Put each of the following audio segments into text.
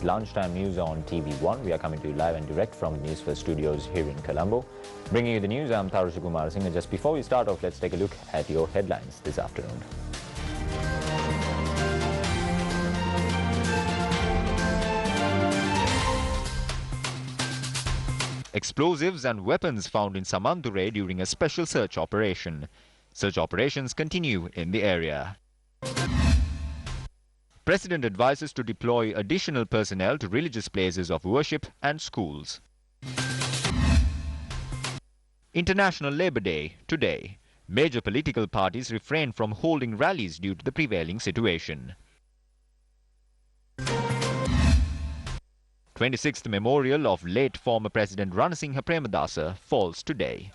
Lunchtime news on TV1. We are coming to you live and direct from the Newsfirst studios here in Colombo. Bringing you the news, I'm Tharusha Kumar Singh. Just before we start off, let's take a look at your headlines this afternoon. Explosives and weapons found in Samanture during a special search operation. Search operations continue in the area. President advises to deploy additional personnel to religious places of worship and schools. International Labour Day today. Major political parties refrain from holding rallies due to the prevailing situation. 26th memorial of late former President Ranasinghe Premadasa falls today.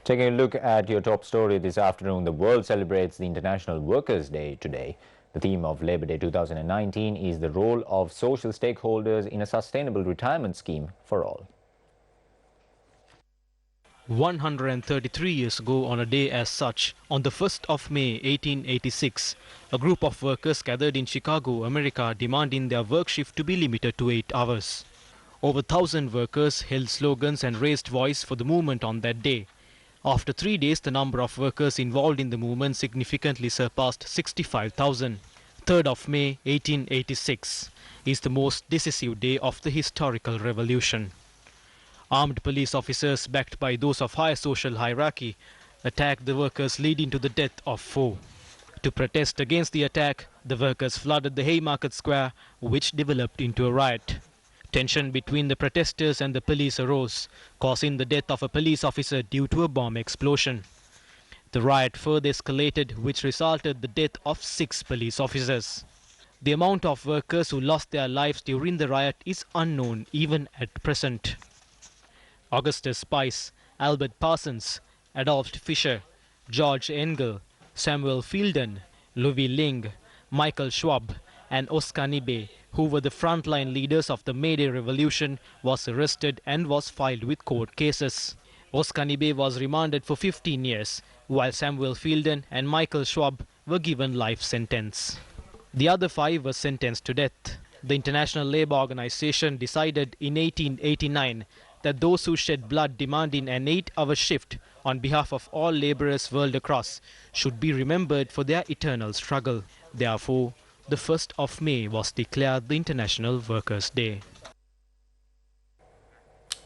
Taking a look at your top story this afternoon, the world celebrates the International Workers' Day today. The theme of Labour Day 2019 is the role of social stakeholders in a sustainable retirement scheme for all. 133 years ago on a day as such, on the 1st of May 1886, a group of workers gathered in Chicago, America, demanding their work shift to be limited to 8 hours. Over 1,000 workers held slogans and raised voice for the movement on that day. After 3 days, the number of workers involved in the movement significantly surpassed 65,000. 3rd of May 1886 is the most decisive day of the historical revolution. Armed police officers, backed by those of higher social hierarchy, attacked the workers, leading to the death of 4. To protest against the attack, the workers flooded the Haymarket Square, which developed into a riot. Tension between the protesters and the police arose, causing the death of a police officer due to a bomb explosion. The riot further escalated, which resulted in the death of 6 police officers. The amount of workers who lost their lives during the riot is unknown even at present. Augustus Spice, Albert Parsons, Adolph Fisher, George Engel, Samuel Fielden, Louis Ling, Michael Schwab, and Oscar Nibe, who were the frontline leaders of the May Day Revolution, was arrested and was filed with court cases. Oscar Nibe was remanded for 15 years, while Samuel Fielden and Michael Schwab were given life sentence. The other 5 were sentenced to death. The International Labour Organization decided in 1889 that those who shed blood demanding an 8-hour shift on behalf of all labourers world across should be remembered for their eternal struggle. Therefore, the 1st of May was declared the International Workers' Day.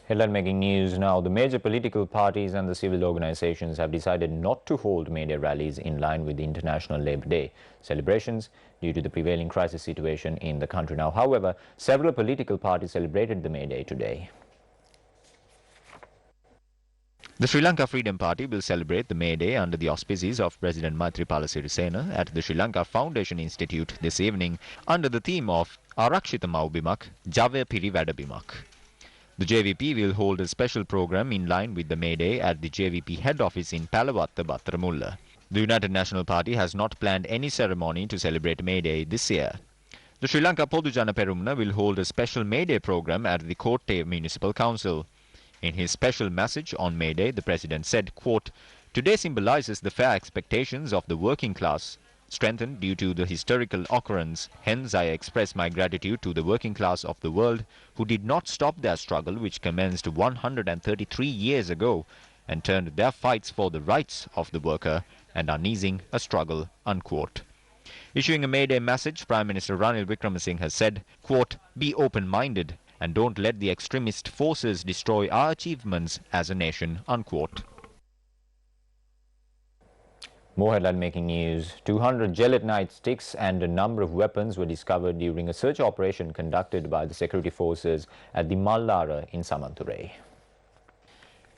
Headline making news now. The major political parties and the civil organizations have decided not to hold May Day rallies in line with the International Labour Day celebrations due to the prevailing crisis situation in the country now. However, several political parties celebrated the May Day today. The Sri Lanka Freedom Party will celebrate the May Day under the auspices of President Maithripala Sirisena at the Sri Lanka Foundation Institute this evening under the theme of Arakshita Maubimak, Java Piri Vadabimak. The JVP will hold a special program in line with the May Day at the JVP head office in Palawatta, Battaramulla. The United National Party has not planned any ceremony to celebrate May Day this year. The Sri Lanka Podujana Perumna will hold a special May Day program at the Kotte Municipal Council. In his special message on May Day, the President said, quote, "Today symbolizes the fair expectations of the working class, strengthened due to the historical occurrence. Hence, I express my gratitude to the working class of the world who did not stop their struggle, which commenced 133 years ago, and turned their fights for the rights of the worker and are easing a struggle," unquote. Issuing a May Day message, Prime Minister Ranil Wickremesinghe has said, quote, "Be open-minded and don't let the extremist forces destroy our achievements as a nation," unquote. More headline-making news. 200 gelatinite sticks and a number of weapons were discovered during a search operation conducted by the security forces at the Mallara in Samanture.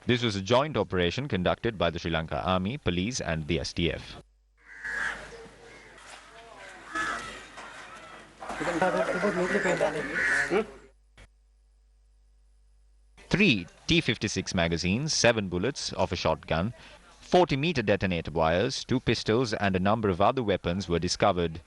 This was a joint operation conducted by the Sri Lanka Army, Police and the STF. Three T-56 magazines, 7 bullets of a shotgun, 40-meter detonator wires, 2 pistols and a number of other weapons were discovered.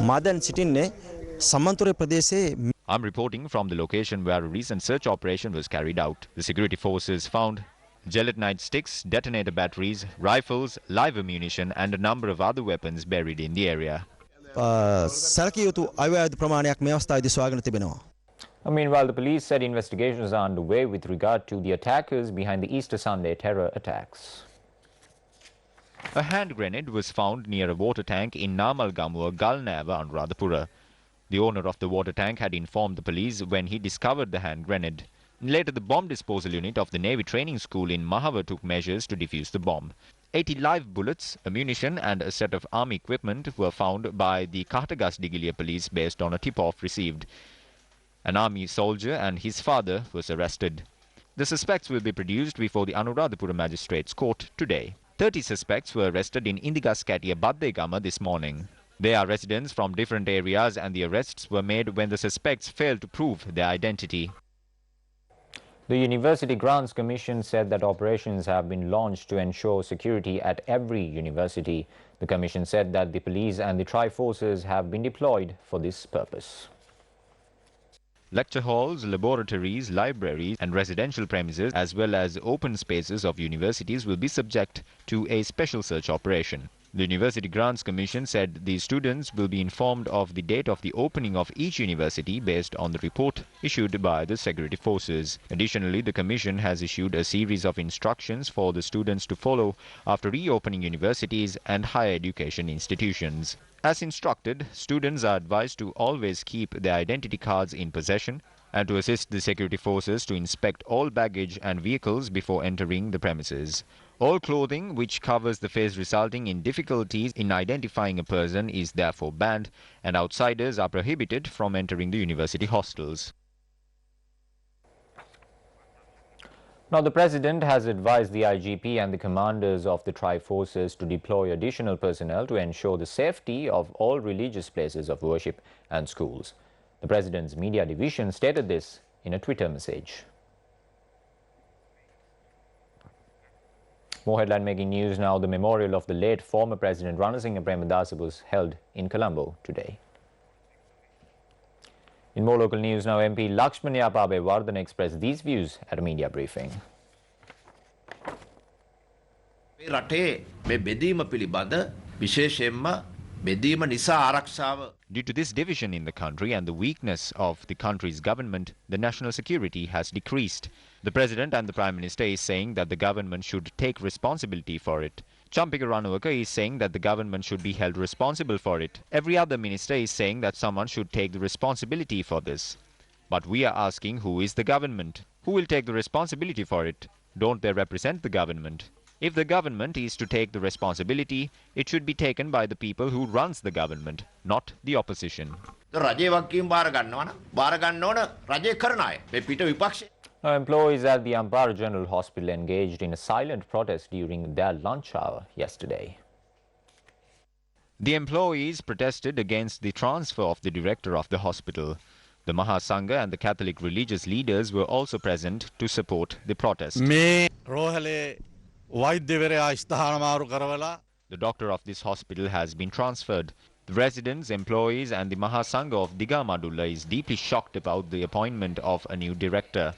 මාදන් සිටින්නේ සම්මන්තොරේ ප්‍රදේශයේ I'm reporting from the location where a recent search operation was carried out. The security forces found gelatinite sticks, detonator batteries, rifles, live ammunition, and a number of other weapons buried in the area. සැලකිය යුතු අවිවාද ප්‍රමාණයක් මේ අවස්ථාවේදී සොයාගෙන තිබෙනවා. Meanwhile, the police said investigations are underway with regard to the attackers behind the Easter Sunday terror attacks. A hand grenade was found near a water tank in Namalgamua, Galnava, Anuradhapura. The owner of the water tank had informed the police when he discovered the hand grenade. Later, the bomb disposal unit of the Navy training school in Mahava took measures to defuse the bomb. 80 live bullets, ammunition and a set of army equipment were found by the Kahtagas Digilia police based on a tip-off received. An army soldier and his father was arrested. The suspects will be produced before the Anuradhapura Magistrates Court today. 30 suspects were arrested in Indigaskatia Baddegama this morning. They are residents from different areas and the arrests were made when the suspects failed to prove their identity. The University Grants Commission said that operations have been launched to ensure security at every university. The Commission said that the police and the tri-forces have been deployed for this purpose. Lecture halls, laboratories, libraries and residential premises as well as open spaces of universities will be subject to a special search operation. The University Grants Commission said the students will be informed of the date of the opening of each university based on the report issued by the security forces. Additionally, the Commission has issued a series of instructions for the students to follow after reopening universities and higher education institutions. As instructed, students are advised to always keep their identity cards in possession and to assist the security forces to inspect all baggage and vehicles before entering the premises. All clothing which covers the face resulting in difficulties in identifying a person is therefore banned and outsiders are prohibited from entering the university hostels. Now, the President has advised the IGP and the commanders of the tri-forces to deploy additional personnel to ensure the safety of all religious places of worship and schools. The President's media division stated this in a Twitter message. More headline-making news now. The memorial of the late former President Ranasinghe Premadasa was held in Colombo today. In more local news now, MP Lakshman Yapabe Vardhan expressed these views at a media briefing. Due to this division in the country and the weakness of the country's government, the national security has decreased. The President and the Prime Minister is saying that the government should take responsibility for it. Champika Ranawaka is saying that the government should be held responsible for it. Every other minister is saying that someone should take the responsibility for this. But we are asking, who is the government? Who will take the responsibility for it? Don't they represent the government? If the government is to take the responsibility, it should be taken by the people who runs the government, not the opposition. Employees at the Ampara General Hospital engaged in a silent protest during their lunch hour yesterday. The employees protested against the transfer of the director of the hospital. The Mahasangha and the Catholic religious leaders were also present to support the protest. The doctor of this hospital has been transferred. The residents, employees and the Mahasangha of Digamadulla is deeply shocked about the appointment of a new director.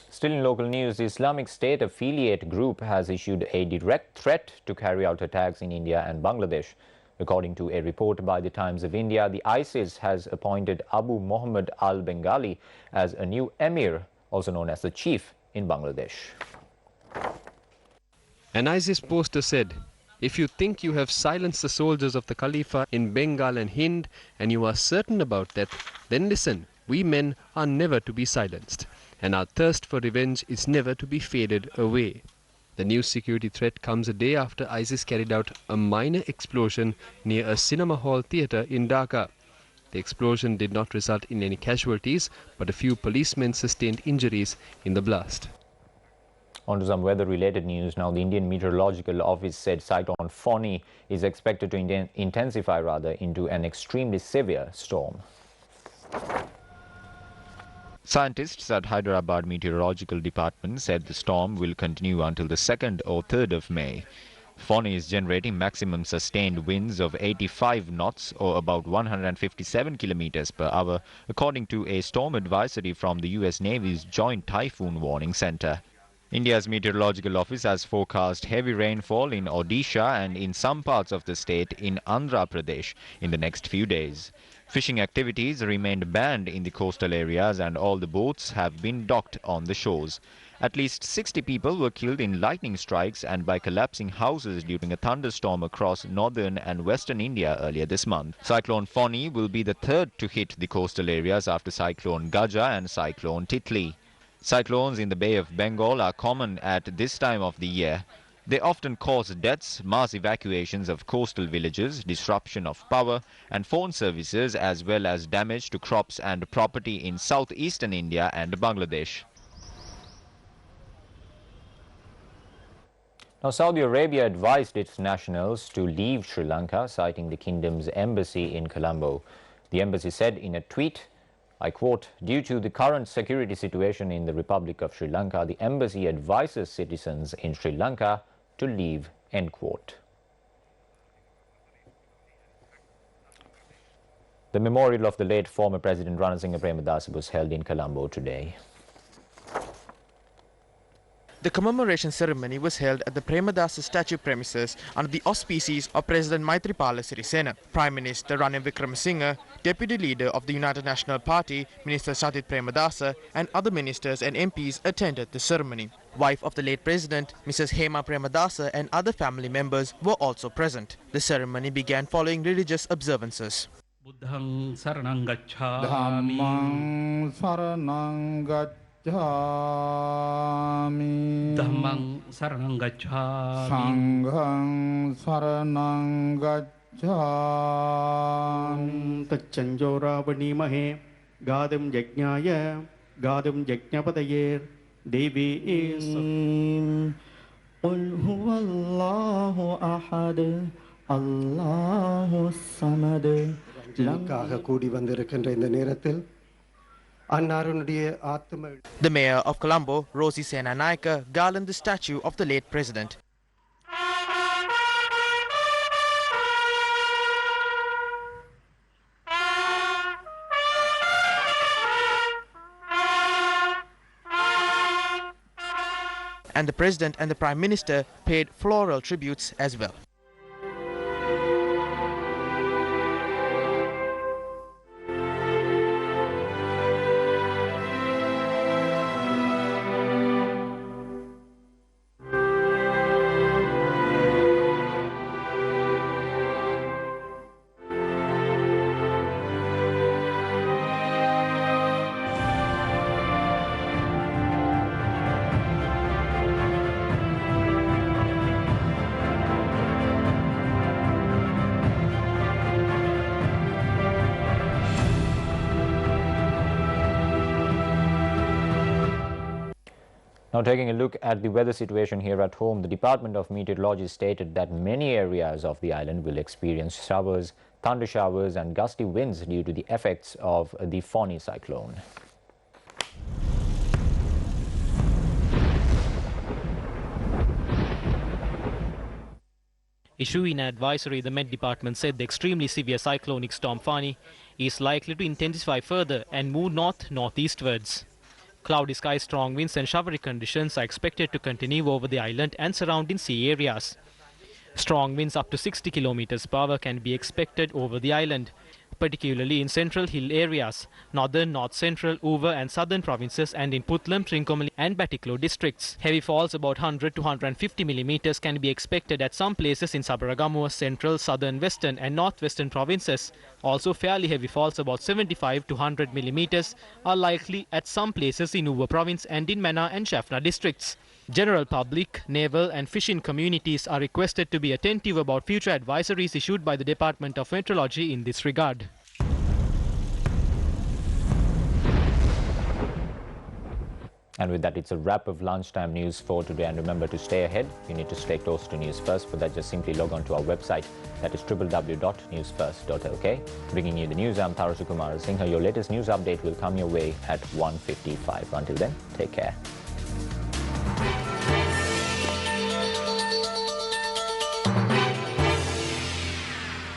Still in local news, the Islamic State affiliate group has issued a direct threat to carry out attacks in India and Bangladesh. According to a report by the Times of India, the ISIS has appointed Abu Muhammad al-Bengali as a new emir, also known as the chief, in Bangladesh. An ISIS poster said, "If you think you have silenced the soldiers of the Khalifa in Bengal and Hind, and you are certain about that, then listen, we men are never to be silenced, and our thirst for revenge is never to be faded away." The new security threat comes a day after ISIS carried out a minor explosion near a cinema hall theatre in Dhaka. The explosion did not result in any casualties, but a few policemen sustained injuries in the blast. On to some weather-related news now. The Indian Meteorological Office said Cyclone Fani is expected to intensify into an extremely severe storm. Scientists at Hyderabad Meteorological Department said the storm will continue until the 2nd or 3rd of May. Fani is generating maximum sustained winds of 85 knots or about 157 kilometers per hour, according to a storm advisory from the US Navy's Joint Typhoon Warning Center. India's meteorological office has forecast heavy rainfall in Odisha and in some parts of the state in Andhra Pradesh in the next few days. Fishing activities remained banned in the coastal areas and all the boats have been docked on the shores. At least 60 people were killed in lightning strikes and by collapsing houses during a thunderstorm across northern and western India earlier this month. Cyclone Fani will be the third to hit the coastal areas after Cyclone Gaja and Cyclone Titli. Cyclones in the Bay of Bengal are common at this time of the year. They often cause deaths, mass evacuations of coastal villages, disruption of power and phone services, as well as damage to crops and property in southeastern India and Bangladesh. Now, Saudi Arabia advised its nationals to leave Sri Lanka, citing the kingdom's embassy in Colombo. The embassy said in a tweet, I quote, "Due to the current security situation in the Republic of Sri Lanka, the embassy advises citizens in Sri Lanka to leave," end quote. The memorial of the late former President Ranasinghe Premadasa was held in Colombo today. The commemoration ceremony was held at the Premadasa statue premises under the auspices of President Maithripala Sirisena. Prime Minister Ranil Wickremesinghe, Deputy Leader of the United National Party, Minister Sathit Premadasa and other ministers and MPs attended the ceremony. Wife of the late President, Mrs. Hema Premadasa and other family members were also present. The ceremony began following religious observances. Buddhang saranang gacchami. Dhammang saranang gacchami. Dhammang saranang gacchami. Sanghang saranang gacchami. Taccanjo ravanimahe gadam yajnaya gadam yajnapataye devi is. Qul huwallahu ahad Allahu samad. ரஞ்சினிக்காக கூடி வந்திருக்கின்ற இந்த நேரத்தில் அன்னாருடைய ஆத்ம The mayor of Colombo, Rosie Senanayake, garlanded the statue of the late president. And the president and the prime minister paid floral tributes as well. Now, taking a look at the weather situation here at home, the Department of Meteorology stated that many areas of the island will experience showers, thunder showers and gusty winds due to the effects of the Fani cyclone. Issuing an advisory, the Met Department said the extremely severe cyclonic storm Fani is likely to intensify further and move north-northeastwards. Cloudy skies, strong winds and showery conditions are expected to continue over the island and surrounding sea areas. Strong winds up to 60 km per hour can be expected over the island, particularly in central hill areas, northern, north central, Uva and southern provinces and in Puttlam, Trincomalee and Batticaloa districts. Heavy falls about 100 to 150 millimeters can be expected at some places in Sabaragamuwa, central, southern, western and northwestern provinces. Also fairly heavy falls about 75 to 100 millimeters are likely at some places in Uva province and in Mana and Jaffna districts. General public, naval and fishing communities are requested to be attentive about future advisories issued by the Department of Meteorology in this regard. And with that, it's a wrap of lunchtime news for today. And remember to stay ahead. You need to stay close to News First. For that, just simply log on to our website. That is www.newsfirst.lk. Bringing you the news, I'm Tharasukumara Singha. Your latest news update will come your way at 1:55. Until then, take care.